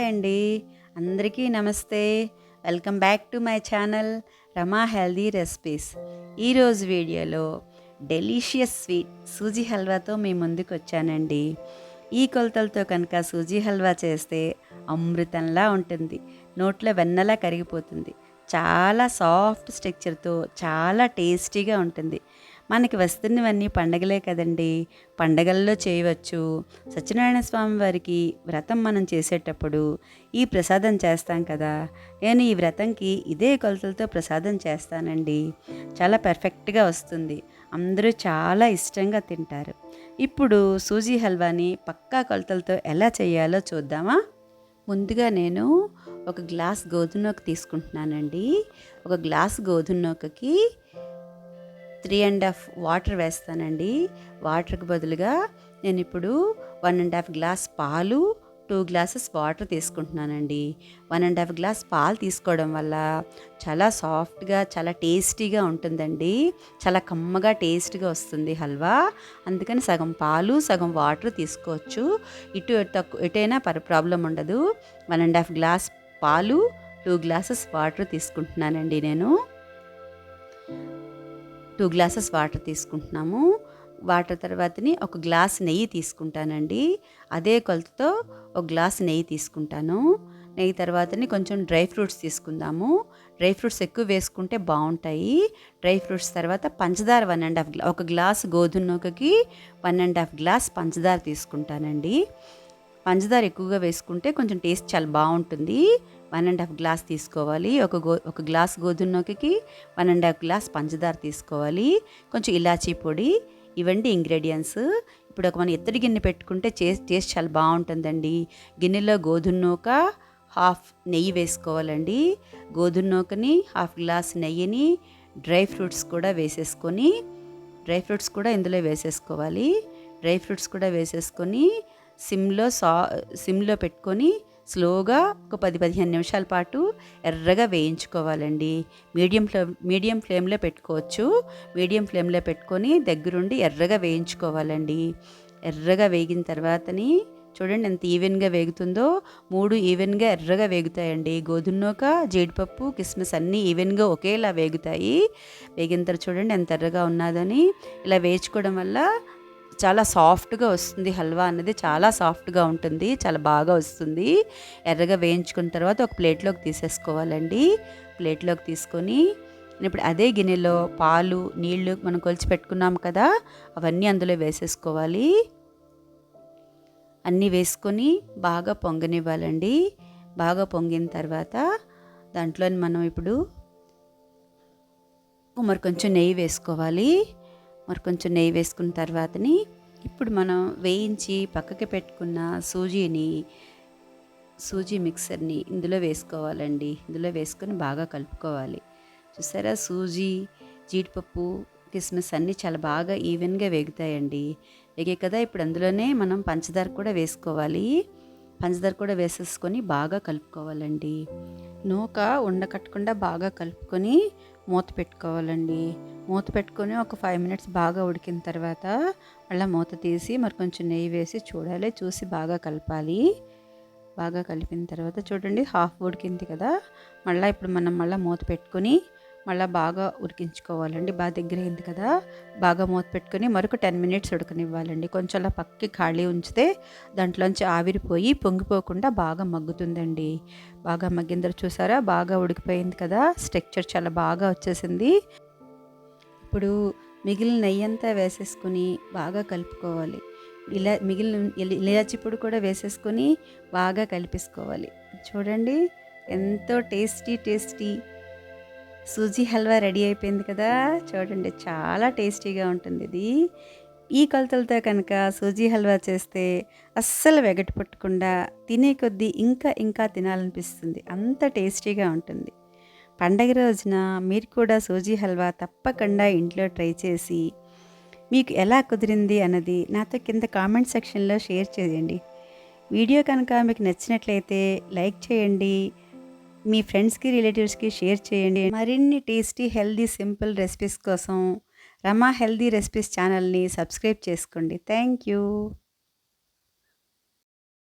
అండి. అందరికీ నమస్తే. Welcome back to my channel Rama healthy recipes. ఈరోజు వీడియోలో డెలీషియస్ స్వీట్ సూజీ హల్వాతో మీ ముందుకు వచ్చానండి. ఈ కొలతలతో కనుక సూజీ హల్వా చేస్తే అమృతంలా ఉంటుంది. నోట్లో వెన్నలా కరిగిపోతుంది. చాలా సాఫ్ట్ స్ట్రక్చర్తో చాలా టేస్టీగా ఉంటుంది. మనకి వస్తున్నవన్నీ పండగలే కదండి, పండగల్లో చేయవచ్చు. సత్యనారాయణ స్వామి వారికి వ్రతం మనం చేసేటప్పుడు ఈ ప్రసాదం చేస్తాం కదా, నేను ఈ వ్రతంకి ఇదే కొలతలతో ప్రసాదం చేస్తానండి. చాలా పర్ఫెక్ట్గా వస్తుంది. అందరూ చాలా ఇష్టంగా తింటారు. ఇప్పుడు సూజీ హల్వాని పక్కా కొలతలతో ఎలా చేయాలో చూద్దామా. ముందుగా నేను ఒక గ్లాస్ గోధుమ నూక తీసుకుంటున్నానండి. ఒక గ్లాస్ గోధుమ నూకకి 3.5 వాటర్ వేస్తానండి. వాటర్కి బదులుగా నేను ఇప్పుడు 1.5 గ్లాస్ పాలు, 2 గ్లాసెస్ వాటర్ తీసుకుంటున్నానండి. 1.5 గ్లాస్ పాలు తీసుకోవడం వల్ల చాలా సాఫ్ట్గా చాలా టేస్టీగా ఉంటుందండి. చాలా కమ్మగా టేస్ట్గా వస్తుంది హల్వా. అందుకని సగం పాలు సగం వాటర్ తీసుకోవచ్చు. ఎటైనా ప్రాబ్లం ఉండదు. 1.5 గ్లాస్ పాలు, 2 గ్లాసెస్ వాటర్ తీసుకుంటున్నానండి. నేను 2 గ్లాసెస్ వాటర్ తీసుకుంటున్నాము. వాటర్ తర్వాతని ఒక గ్లాస్ నెయ్యి తీసుకుంటానండి. అదే కొలతతో ఒక గ్లాస్ నెయ్యి తీసుకుంటాను. నెయ్యి తర్వాతని కొంచెం డ్రై ఫ్రూట్స్ తీసుకుందాము. డ్రై ఫ్రూట్స్ ఎక్కువ వేసుకుంటే బాగుంటాయి. డ్రై ఫ్రూట్స్ తర్వాత పంచదార 1.5 ఒక గ్లాస్ గోధుమ నూకకి 1.5 గ్లాస్ పంచదార తీసుకుంటానండి. పంచదార ఎక్కువగా వేసుకుంటే కొంచెం టేస్ట్ చాలా బాగుంటుంది. 1.5 గ్లాస్ తీసుకోవాలి. ఒక గ్లాస్ గోధుమ నూకకి 1.5 గ్లాస్ పంచదార తీసుకోవాలి. కొంచెం ఇలాచీ పొడి, ఇవండి ఇంగ్రీడియంట్స్. ఇప్పుడు మనం ఎత్తడి గిన్నె పెట్టుకుంటే టేస్ట్ చాలా బాగుంటుందండి. గిన్నెలో గోధుమ నూక, హాఫ్ నెయ్యి వేసుకోవాలండి. గోధుమ నూకని, హాఫ్ గ్లాస్ నెయ్యిని, డ్రై ఫ్రూట్స్ కూడా వేసేసుకొని ఇందులో వేసేసుకోవాలి. డ్రై ఫ్రూట్స్ కూడా వేసేసుకొని సిమ్లో పెట్టుకొని స్లోగా ఒక 10-15 నిమిషాల పాటు ఎర్రగా వేయించుకోవాలండి. మీడియం ఫ్లేమ్లో పెట్టుకోవచ్చు. మీడియం ఫ్లేమ్లో పెట్టుకొని దగ్గరుండి ఎర్రగా వేయించుకోవాలండి. ఎర్రగా వేగిన తర్వాతని చూడండి ఎంత ఈవెన్గా వేగుతుందో. 3 ఈవెన్గా ఎర్రగా వేగుతాయండి. గోధుమ నూక, జీడిపప్పు, కిస్మిస్ అన్నీ ఈవెన్గా ఒకేలా వేగుతాయి. వేగిన తర్వాత చూడండి ఎంత ఎర్రగా ఉన్నదని. ఇలా వేయించుకోవడం వల్ల చాలా సాఫ్ట్గా వస్తుంది. హల్వా అన్నది చాలా సాఫ్ట్గా ఉంటుంది, చాలా బాగా వస్తుంది. ఎర్రగా వేయించుకున్న తర్వాత ఒక ప్లేట్లోకి తీసేసుకోవాలండి. ప్లేట్లోకి తీసుకొని ఇప్పుడు అదే గిన్నెలో పాలు, నీళ్లు మనం కొలిచి పెట్టుకున్నాం కదా, అవన్నీ అందులో వేసేసుకోవాలి. అన్నీ వేసుకొని బాగా పొంగనివ్వాలండి. బాగా పొంగిన తర్వాత దాంట్లో మనం ఇప్పుడు మరి కొంచెం నెయ్యి వేసుకోవాలి. కొంచెం నెయ్యి వేసుకున్న తర్వాతని ఇప్పుడు మనం వేయించి పక్కకి పెట్టుకున్న సూజీ మిక్సర్ని ఇందులో వేసుకోవాలండి. ఇందులో వేసుకొని బాగా కలుపుకోవాలి. చూసారా, సూజీ, జీడిపప్పు, కిస్మిస్ అన్నీ చాలా బాగా ఈవెన్గా వేగుతాయండి. వేగాయి కదా, ఇప్పుడు అందులోనే మనం పంచదార కూడా వేసుకోవాలి. పంచదార కూడా వేసేసుకొని బాగా కలుపుకోవాలండి. నూక ఉండకట్టకుండా బాగా కలుపుకొని మూత పెట్టుకోవాలండి. మూత పెట్టుకొని ఒక 5 మినిట్స్ బాగా ఉడికిన తర్వాత మళ్ళీ మూత తీసి కొంచెం నెయ్యి వేసి చూడాలి. చూసి బాగా కలపాలి. బాగా కలిపిన తర్వాత చూడండి హాఫ్ ఉడికింది కదా, ఇప్పుడు మనం మూత పెట్టుకొని బాగా ఉడికించుకోవాలండి. బాగా దగ్గర అయింది కదా, బాగా మూత పెట్టుకొని మరొక 10 మినిట్స్ ఉడకనివ్వాలండి. కొంచెం అలా పక్కకి ఖాళీ ఉంచితే దాంట్లోంచి ఆవిరిపోయి పొంగిపోకుండా బాగా మగ్గుతుందండి. బాగా మగ్గిన తర్వాత చూసారా, బాగా ఉడికిపోయింది కదా, స్ట్రక్చర్ చాలా బాగా వచ్చేసింది. ఇప్పుడు మిగిలిన నెయ్యి అంతా వేసేసుకొని బాగా కలుపుకోవాలి. ఇలాచి పొడి కూడా వేసేసుకొని బాగా కలిపేసుకోవాలి. చూడండి ఎంతో టేస్టీ సూజీ హల్వా రెడీ అయిపోయింది కదా. చూడండి చాలా టేస్టీగా ఉంటుంది ఇది. ఈ కొలతలతో కనుక సూజీ హల్వా చేస్తే అస్సలు వెగటు పట్టకుండా తినే కొద్దీ ఇంకా తినాలనిపిస్తుంది. అంత టేస్టీగా ఉంటుంది. పండగ రోజున మీరు కూడా సూజీ హల్వా తప్పకుండా ఇంట్లో ట్రై చేసి మీకు ఎలా కుదిరింది అన్నది నాతో కింద కామెంట్ సెక్షన్లో షేర్ చేయండి. వీడియో కనుక మీకు నచ్చినట్లయితే లైక్ చేయండి. మీ ఫ్రెండ్స్కి, రిలేటివ్స్కి షేర్ చేయండి. మరిన్ని టేస్టీ, హెల్దీ, సింపుల్ రెసిపీస్ కోసం రమా హెల్దీ రెసిపీస్ ఛానల్ని సబ్స్క్రైబ్ చేసుకోండి. Thank you.